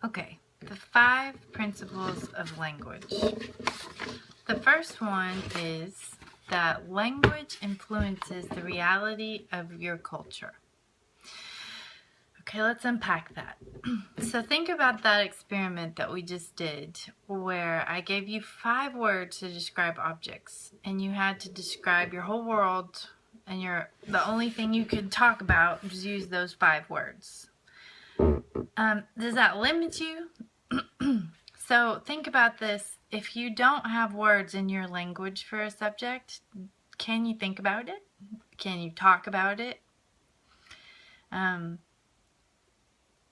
Okay, the 5 principles of language. The first one is that language influences the reality of your culture. Okay, let's unpack that. So think about that experiment that we just did where I gave you 5 words to describe objects and you had to describe your whole world and the only thing you could talk about was use those 5 words. Does that limit you? So think about this. If you don't have words in your language for a subject, can you think about it? Can you talk about it?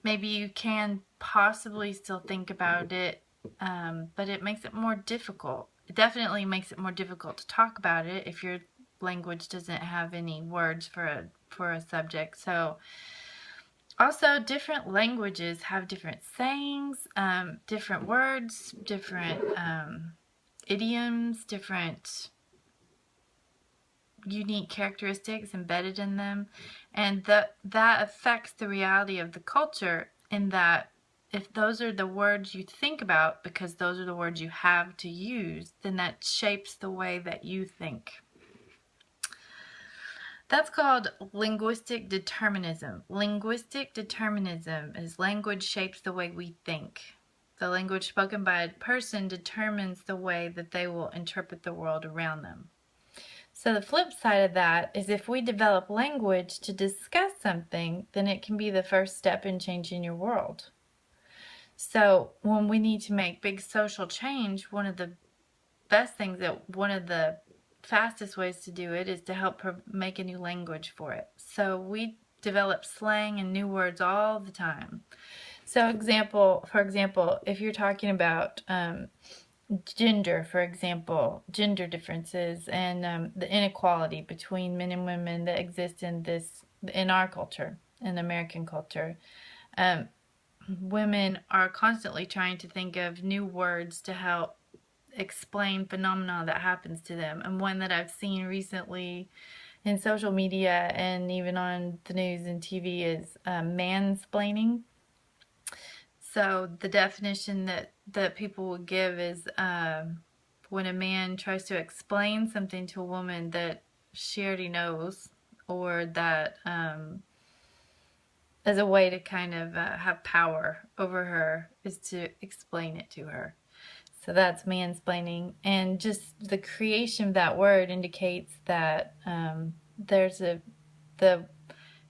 Maybe you can possibly still think about it, but it makes it more difficult. It definitely makes it more difficult to talk about it if your language doesn't have any words for a subject. So also, different languages have different sayings, different words, different idioms, different unique characteristics embedded in them, and that affects the reality of the culture in that if those are the words you think about because those are the words you have to use, then that shapes the way that you think. That's called linguistic determinism. Linguistic determinism is language shapes the way we think. The language spoken by a person determines the way that they will interpret the world around them. So the flip side of that is if we develop language to discuss something, then it can be the first step in changing your world. So when we need to make big social change, one of the fastest ways to do it is to help make a new language for it. So we develop slang and new words all the time. So for example, if you're talking about gender, for example, gender differences and the inequality between men and women that exist in our culture, in American culture, women are constantly trying to think of new words to help explain phenomena that happens to them. And one that I've seen recently in social media and even on the news and TV is mansplaining. So the definition that people would give is when a man tries to explain something to a woman that she already knows, or that as a way to kind of have power over her, is to explain it to her. So that's mansplaining, and just the creation of that word indicates that the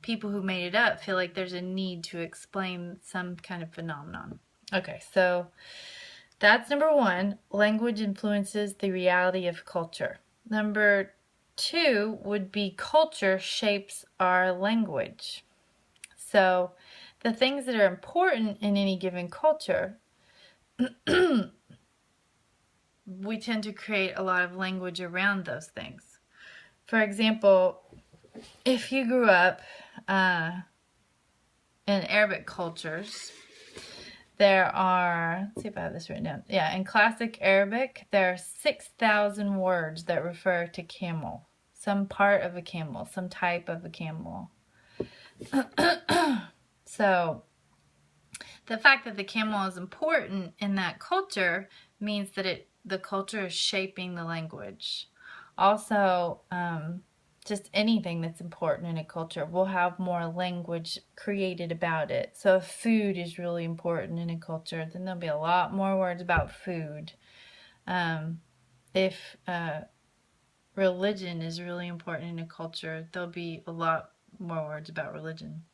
people who made it up feel like there's a need to explain some kind of phenomenon. Okay, so that's number 1. Language influences the reality of culture. Number 2 would be culture shapes our language. So the things that are important in any given culture we tend to create a lot of language around those things. For example, if you grew up in Arabic cultures, there are, let's see if I have this written down. Yeah, in classic Arabic, there are 6,000 words that refer to camel, some part of a camel, some type of a camel. So the fact that the camel is important in that culture means that the culture is shaping the language. Also, just anything that's important in a culture will have more language created about it. So if food is really important in a culture, then there'll be a lot more words about food. If religion is really important in a culture, there'll be a lot more words about religion.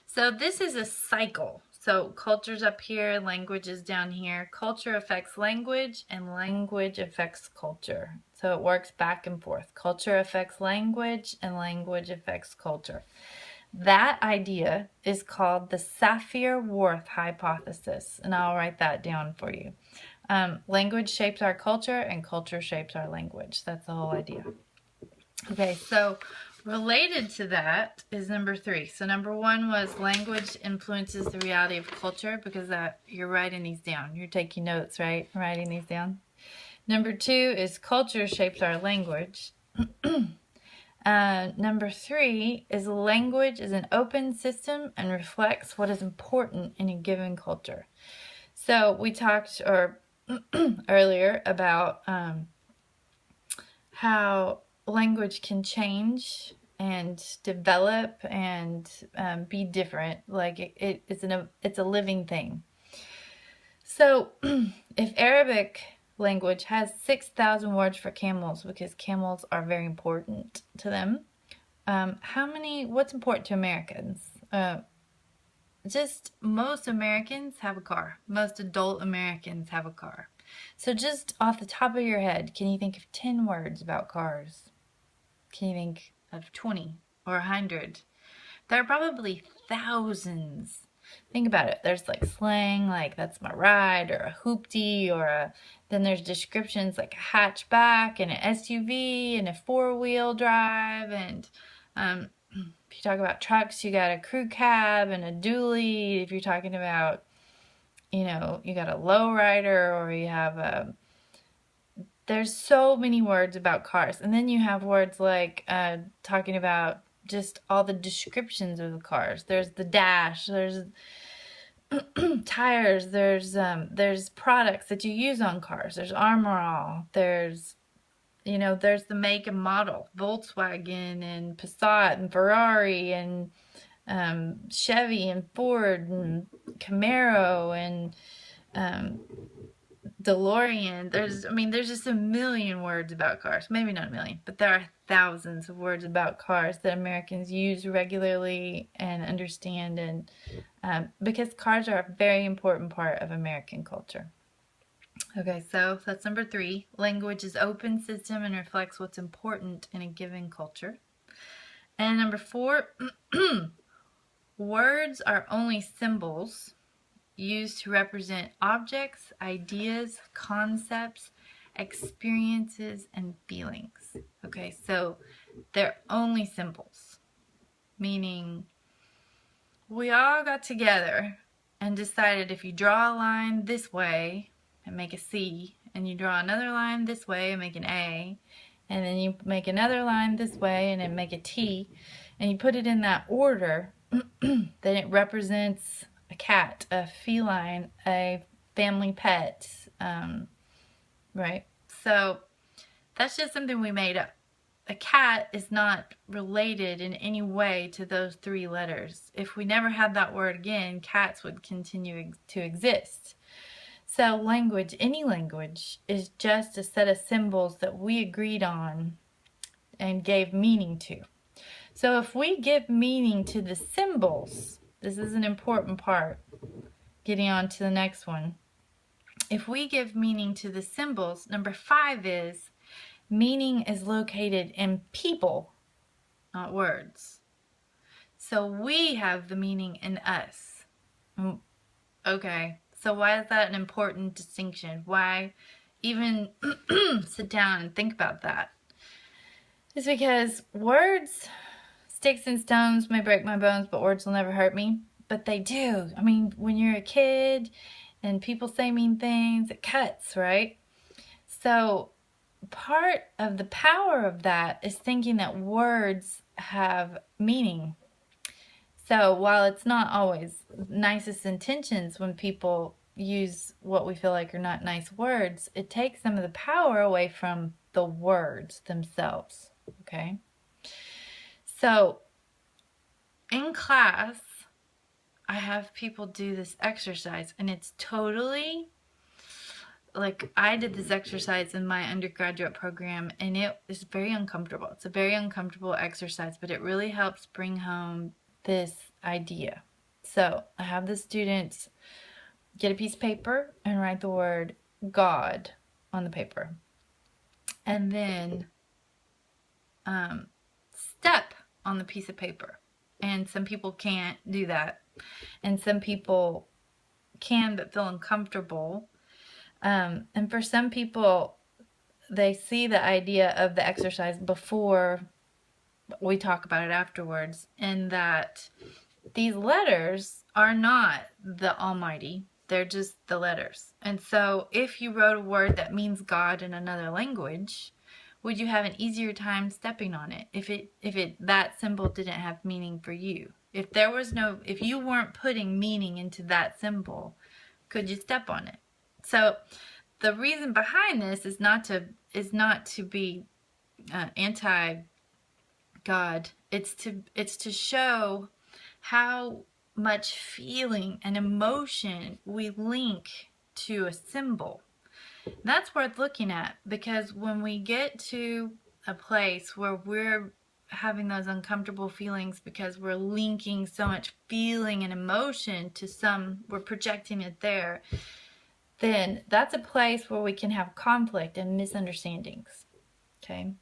So this is a cycle. So culture's up here, language is down here. Culture affects language and language affects culture. So it works back and forth. Culture affects language and language affects culture. That idea is called the Sapir-Whorf hypothesis, and I'll write that down for you. Language shapes our culture and culture shapes our language. That's the whole idea. Okay, so related to that is number 3. So number 1 was language influences the reality of culture, because you're writing these down. You're taking notes, right? Writing these down. Number 2 is culture shapes our language. Number 3 is language is an open system and reflects what is important in a given culture. So we talked earlier about how language can change and develop and be different. Like it's a living thing. So if Arabic language has 6,000 words for camels, because camels are very important to them, what's important to Americans? Just most Americans have a car. Most adult Americans have a car. So just off the top of your head, can you think of 10 words about cars? Can you think of 20 or 100? There are probably thousands. Think about it. There's like slang, like that's my ride, or a hoopty, then there's descriptions like a hatchback and an SUV and a 4-wheel drive. And if you talk about trucks, you got a crew cab and a dually. If you're talking about, you got a lowrider, or you have there's so many words about cars. And then you have words like talking about just all the descriptions of the cars. There's the dash, there's tires, there's products that you use on cars. There's Armor All. There's the make and model, Volkswagen and Passat and Ferrari and Chevy and Ford and Camaro and DeLorean. There's just a million words about cars. Maybe not a million, but there are thousands of words about cars that Americans use regularly and understand, and because cars are a very important part of American culture. Okay, so that's number 3. Language is open system and reflects what's important in a given culture. And number 4, words are only symbols used to represent objects, ideas, concepts, experiences, and feelings. Okay, so they're only symbols, meaning we all got together and decided if you draw a line this way and make a C, and you draw another line this way and make an A, and then you make another line this way and then make a T, and you put it in that order, then it represents a cat, a feline, a family pet, right? So that's just something we made up. A cat is not related in any way to those 3 letters. If we never had that word again, cats would continue to exist. So language, any language, is just a set of symbols that we agreed on and gave meaning to. So if we give meaning to the symbols, this is an important part, getting on to the next one. If we give meaning to the symbols, number 5 is meaning is located in people, not words. So we have the meaning in us. Okay, so why is that an important distinction? Why even sit down and think about that? It's because words, sticks and stones may break my bones, but words will never hurt me. But they do. When you're a kid and people say mean things, it cuts, right? So part of the power of that is thinking that words have meaning. So while it's not always nicest intentions when people use what we feel like are not nice words, it takes some of the power away from the words themselves, okay? So in class, I have people do this exercise, and it's totally, like, I did this exercise in my undergraduate program, and it is very uncomfortable. It's a very uncomfortable exercise, but it really helps bring home this idea. So I have the students get a piece of paper and write the word God on the paper, and then step on the piece of paper. And some people can't do that, and some people can but feel uncomfortable. And for some people, they see the idea of the exercise before we talk about it afterwards, and that these letters are not the Almighty. They're just the letters. And so if you wrote a word that means God in another language, would you have an easier time stepping on it if that symbol didn't have meaning for you? If you weren't putting meaning into that symbol, could you step on it? So the reason behind this is not to be anti God. It's to show how much feeling and emotion we link to a symbol. That's worth looking at, because when we get to a place where we're having those uncomfortable feelings because we're linking so much feeling and emotion to we're projecting it there, then that's a place where we can have conflict and misunderstandings. Okay?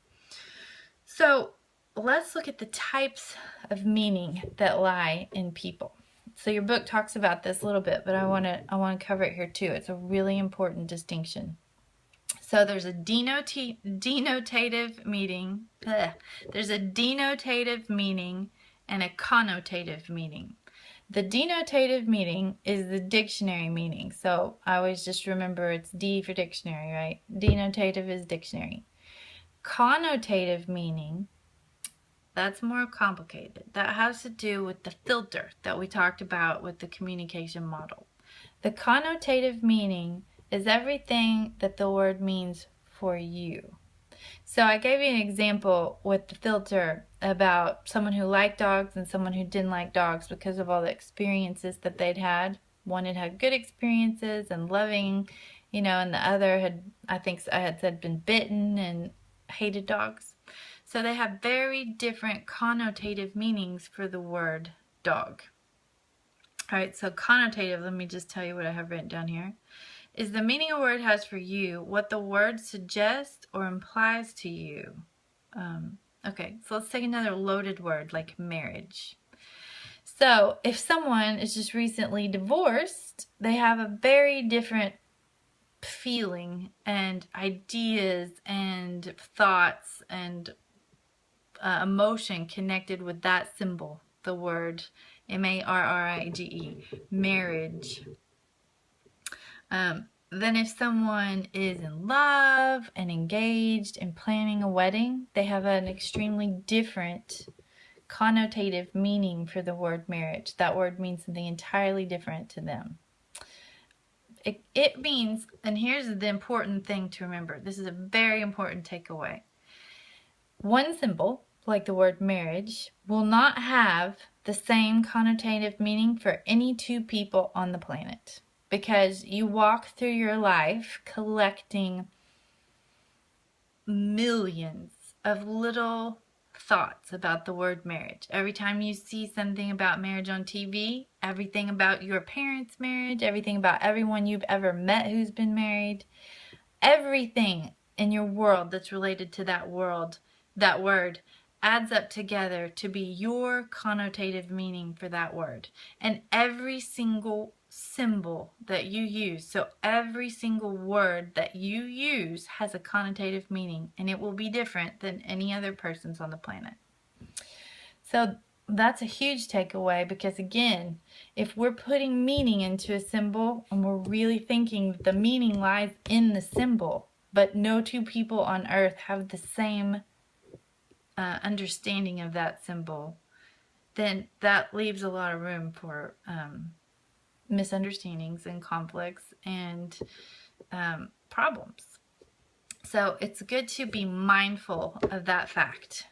So let's look at the types of meaning that lie in people. So your book talks about this a little bit, but I want to cover it here too. It's a really important distinction. So there's a denotative meaning. There's a denotative meaning and a connotative meaning. The denotative meaning is the dictionary meaning. So I always just remember it's D for dictionary, right? Denotative is dictionary. Connotative meaning, that's more complicated. That has to do with the filter that we talked about with the communication model. The connotative meaning is everything that the word means for you. So I gave you an example with the filter about someone who liked dogs and someone who didn't like dogs because of all the experiences that they'd had. One had had good experiences and loving, and the other had, I think I had said, been bitten and hated dogs. So they have very different connotative meanings for the word dog. All right, so connotative, let me just tell you what I have written down here, is the meaning a word has for you, what the word suggests or implies to you. Okay, so let's take another loaded word like marriage. So if someone is just recently divorced, they have a very different feeling and ideas and thoughts and emotion connected with that symbol, the word M-A-R-R-I-G-E, marriage. Then if someone is in love and engaged and planning a wedding, they have an extremely different connotative meaning for the word marriage. That word means something entirely different to them. It means, and here's the important thing to remember, this is a very important takeaway. One symbol, like the word marriage, will not have the same connotative meaning for any two people on the planet. Because you walk through your life collecting millions of little thoughts about the word marriage. Every time you see something about marriage on TV, everything about your parents' marriage, everything about everyone you've ever met who's been married, everything in your world that's related to that word adds up together to be your connotative meaning for that word. And every single symbol that you use, so every single word that you use has a connotative meaning, and it will be different than any other person's on the planet. So that's a huge takeaway, because again, if we're putting meaning into a symbol and we're really thinking that the meaning lies in the symbol, but no two people on earth have the same understanding of that symbol, then that leaves a lot of room for misunderstandings and conflicts and problems. So it's good to be mindful of that fact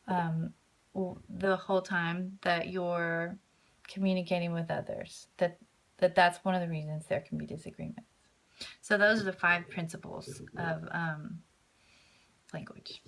the whole time that you're communicating with others, that's one of the reasons there can be disagreements. So those are the 5 principles of language.